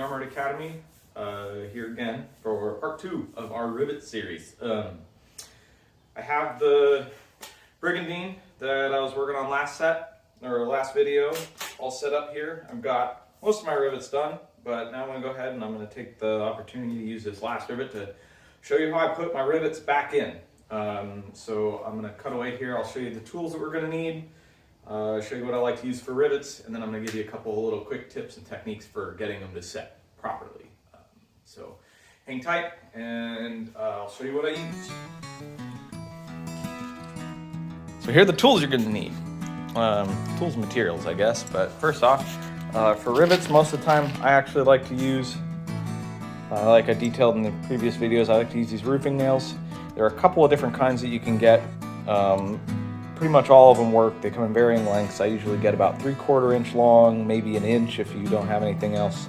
Armored Academy, here again for part 2 of our rivet series. I have the brigandine that I was working on last video all set up here. I've got most of my rivets done, but now I'm going to go ahead and I'm going to take the opportunity to use this last rivet to show you how I put my rivets back in. So I'm going to cut away here. I'll show you the tools that we're going to need. Show you what I like to use for rivets, and then I'm going to give you a couple of little quick tips and techniques for getting them to set properly. So hang tight, and I'll show you what I use. So here are the tools you're going to need. Tools and materials, I guess. But first off, for rivets, most of the time I actually like to use, like I detailed in the previous videos, I like to use these roofing nails. There are a couple of different kinds that you can get. Pretty much all of them work. They come in varying lengths. I usually get about 3/4 inch long, maybe an inch if you don't have anything else.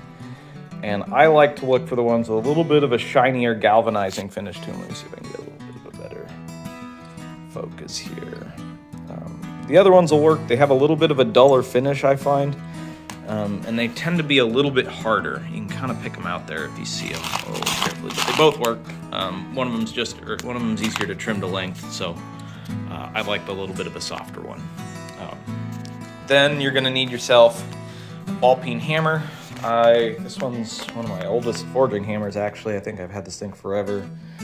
And I like to look for the ones with a little bit of a shinier galvanizing finish to them. Let me see if I can get a little bit of a better focus here. The other ones will work. They have a little bit of a duller finish, I find. And they tend to be a little bit harder. You can kind of pick them out there if you see them a little carefully. But they both work. One of them's easier to trim to length, so I like the little bit of a softer one. Then you're going to need yourself a ball peen hammer. This one's one of my oldest forging hammers, actually. I think I've had this thing forever. I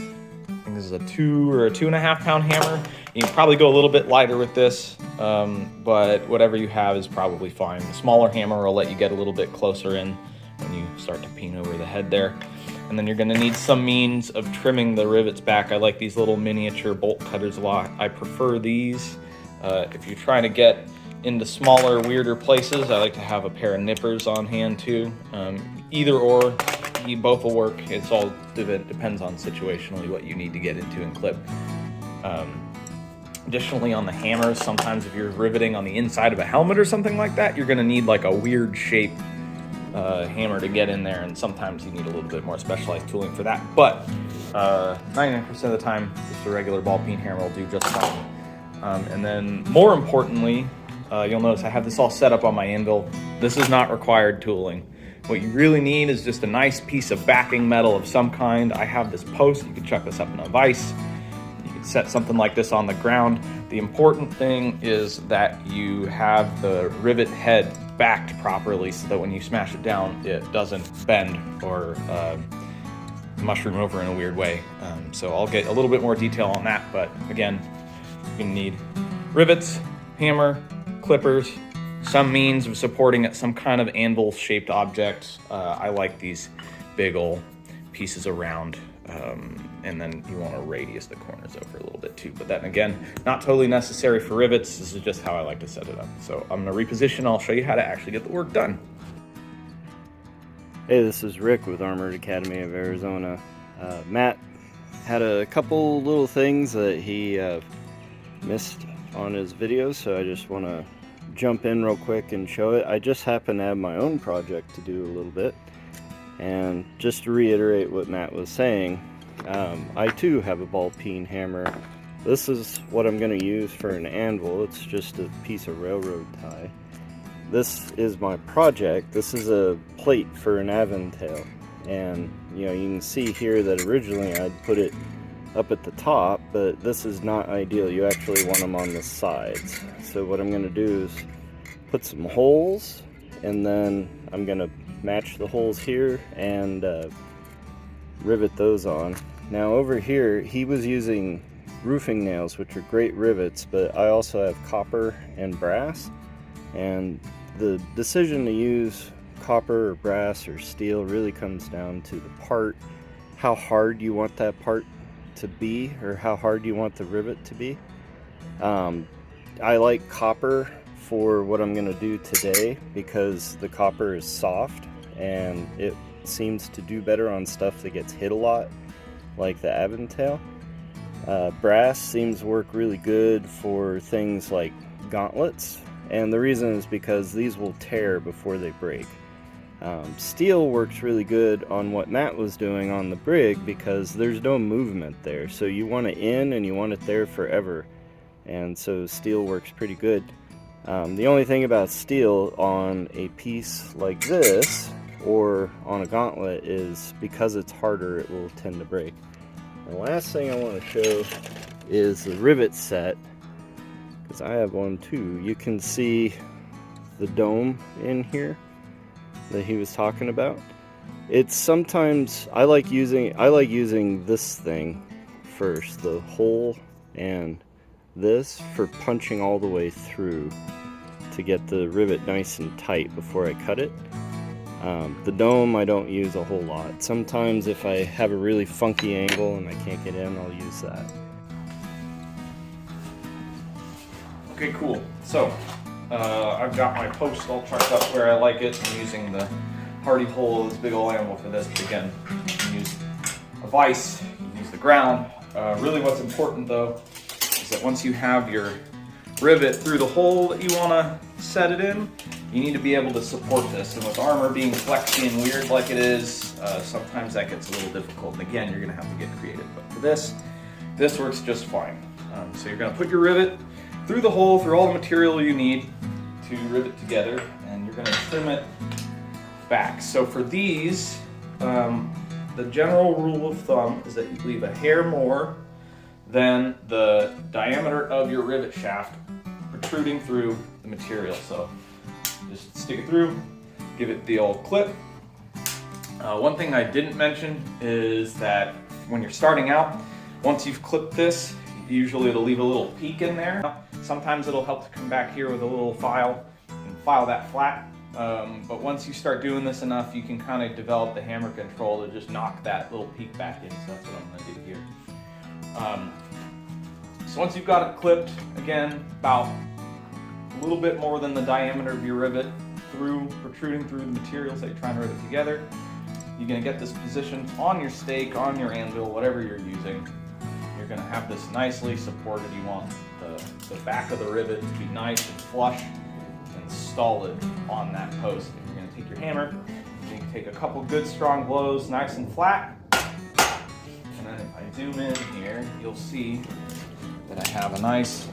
think this is a 2 or a 2.5 pound hammer. You can probably go a little bit lighter with this, but whatever you have is probably fine. The smaller hammer will let you get a little bit closer in when you start to peen over the head there. And then you're going to need some means of trimming the rivets back. I like these little miniature bolt cutters a lot. I prefer these. If you're trying to get into smaller, weirder places, I like to have a pair of nippers on hand too. Either or, both will work. It depends on situationally what you need to get into and clip. Additionally, on the hammers, sometimes if you're riveting on the inside of a helmet or something like that, you're going to need like a weird shape hammer to get in there, and sometimes you need a little bit more specialized tooling for that. But 99% of the time, just a regular ball peen hammer will do just fine. And then, more importantly, you'll notice I have this all set up on my anvil. This is not required tooling. What you really need is just a nice piece of backing metal of some kind. I have this post. You can chuck this up in a vise. You can set something like this on the ground. The important thing is that you have the rivet head backed properly so that when you smash it down, it doesn't bend or mushroom over in a weird way. So I'll get a little bit more detail on that, but again, you're gonna need rivets, hammer, clippers, some means of supporting it, some kind of anvil-shaped object. I like these big old pieces around, and then you want to radius the corners over a little bit too. But then again, not totally necessary for rivets. This is just how I like to set it up. So I'm going to reposition. I'll show you how to actually get the work done. Hey, this is Rick with Armored Academy of Arizona. Matt had a couple little things that he missed on his videos, so I just want to jump in real quick and show it. I just happen to have my own project to do a little bit, and just to reiterate what Matt was saying, I too have a ball peen hammer. This is what I'm going to use for an anvil. It's just a piece of railroad tie. This is my project. This is a plate for an aventail, and you can see here that originally I'd put it up at the top, but this is not ideal. You actually want them on the sides. So what I'm going to do is put some holes, and then I'm going to match the holes here and rivet those on. Now over here, he was using roofing nails, which are great rivets, but I also have copper and brass, and the decision to use copper or brass or steel really comes down to the part, how hard you want that part to be, or how hard you want the rivet to be. I like copper for what I'm going to do today because the copper is soft and it seems to do better on stuff that gets hit a lot, like the aventail. Brass seems to work really good for things like gauntlets, and the reason is because these will tear before they break. Steel works really good on what Matt was doing on the brig because there's no movement there, so you want it in and you want it there forever, and so steel works pretty good. The only thing about steel on a piece like this or on a gauntlet is because it's harder, it will tend to break. The last thing I want to show is the rivet set, because I have one too. You can see the dome in here that he was talking about. It's sometimes I like using this thing first, the hole and this, for punching all the way through to get the rivet nice and tight before I cut it. The dome I don't use a whole lot. Sometimes if I have a really funky angle and I can't get in, I'll use that. Okay, cool. So I've got my post all trucked up where I like it. I'm using the hardy hole, this big old animal for this. But again, you can use a vise, you can use the ground. Really what's important though is that once you have your rivet through the hole that you want to set it in, you need to be able to support this. And with armor being flexy and weird like it is, sometimes that gets a little difficult. And again, you're going to have to get creative. But for this works just fine. So you're going to put your rivet through the hole, through all the material you need to rivet together, and you're going to trim it back. So for these, the general rule of thumb is that you leave a hair more than the diameter of your rivet shaft protruding through the material. So just stick it through, give it the old clip. One thing I didn't mention is that when you're starting out, once you've clipped this, usually it'll leave a little peak in there. Sometimes it'll help to come back here with a little file and file that flat. But once you start doing this enough, you can kind of develop the hammer control to just knock that little peak back in. So that's what I'm going to do here. So once you've got it clipped, again, about a little bit more than the diameter of your rivet protruding through the materials that you're trying to rivet together, you're going to get this positioned on your stake, on your anvil, whatever you're using. You're going to have this nicely supported. You want the back of the rivet to be nice and flush and solid on that post. And you're going to take your hammer, you can take a couple good strong blows, nice and flat. And then if I zoom in here, you'll see that I have a nice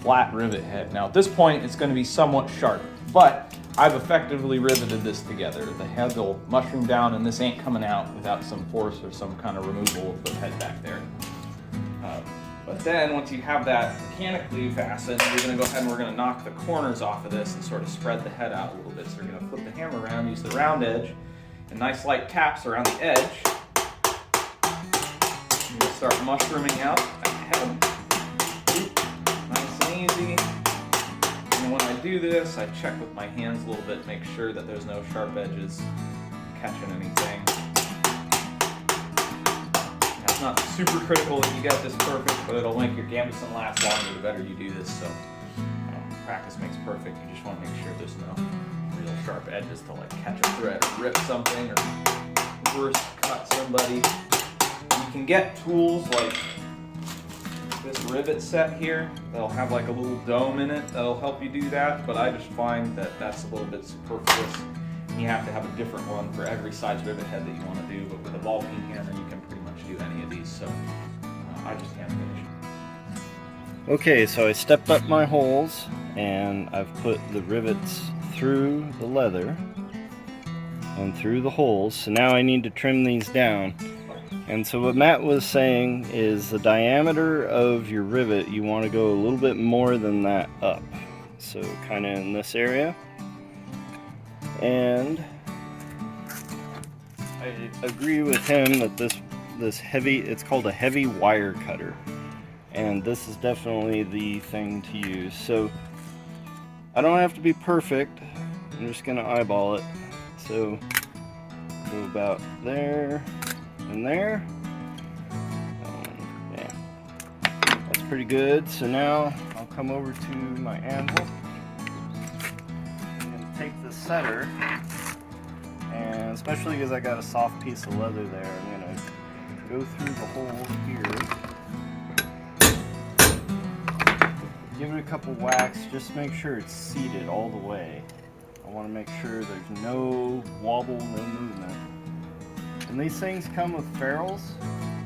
flat rivet head. Now at this point, it's going to be somewhat sharp, but I've effectively riveted this together. The head will mushroom down, and this ain't coming out without some force or some kind of removal of the head back there. But then once you have that mechanically fastened, you're going to go ahead and we're going to knock the corners off of this and sort of spread the head out a little bit. So you're going to flip the hammer around, use the round edge, and nice light taps around the edge. You're going to start mushrooming out that head. Nice and easy. And when I do this, I check with my hands a little bit, make sure that there's no sharp edges catching anything. It's not super critical that you get this perfect, but it'll make your gambeson last longer the better you do this. So practice makes perfect. You just want to make sure there's no real sharp edges to like catch a thread or rip something or worse, cut somebody. You can get tools like this rivet set here that'll have like a little dome in it that'll help you do that, but I just find that that's a little bit superfluous. You have to have a different one for every size rivet head that you want to do, but with a ball peen hammer you can pretty much do any of these, so I just hand finish. Okay, so I stepped up my holes and I've put the rivets through the leather and through the holes, so now I need to trim these down. And so what Matt was saying is the diameter of your rivet, you want to go a little bit more than that up, so kind of in this area. And I agree with him that this heavy, it's called a heavy wire cutter, and this is definitely the thing to use. So I don't have to be perfect, I'm just gonna eyeball it. So go about there and there. Yeah, that's pretty good. So now I'll come over to my anvil. Take the setter, and especially because I got a soft piece of leather there, I'm going to go through the hole here, give it a couple whacks, just make sure it's seated all the way. I want to make sure there's no wobble, no movement. And these things come with ferrules,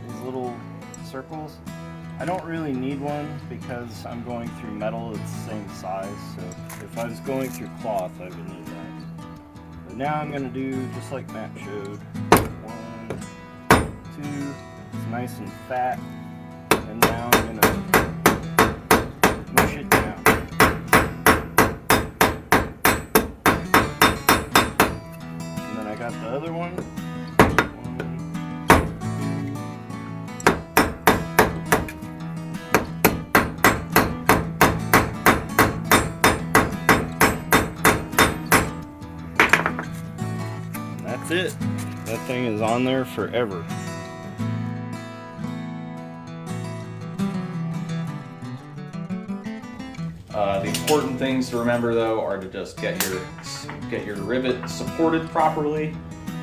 these little circles. I don't really need one because I'm going through metal, it's the same size, so if I was going through cloth I would need that. But now I'm going to do just like Matt showed. 1, 2, it's nice and fat. And now I'm going to mush it down. And then I got the other one. That's it. That thing is on there forever. The important things to remember though are to just get your rivet supported properly,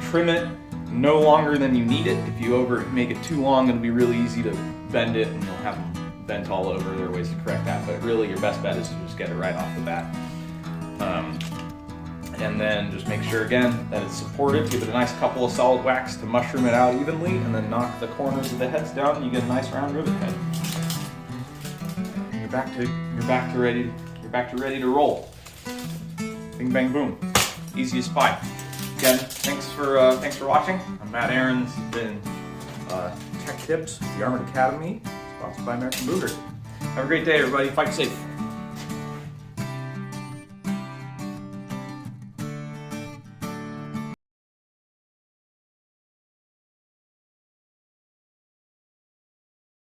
trim it no longer than you need it. If you make it too long, it'll be really easy to bend it and you'll have them bent all over. There are ways to correct that, but really your best bet is to just get it right off the bat. And then just make sure again that it's supported. Give it a nice couple of solid whacks to mushroom it out evenly, and then knock the corners of the heads down, and you get a nice round rivet head. And you're back to ready to roll. Bing bang boom. Easy as pie. Again, thanks for watching. I'm Matt Aaron's been Tech Tips, the Armored Academy, sponsored by American Buhurt. Have a great day, everybody. Fight safe.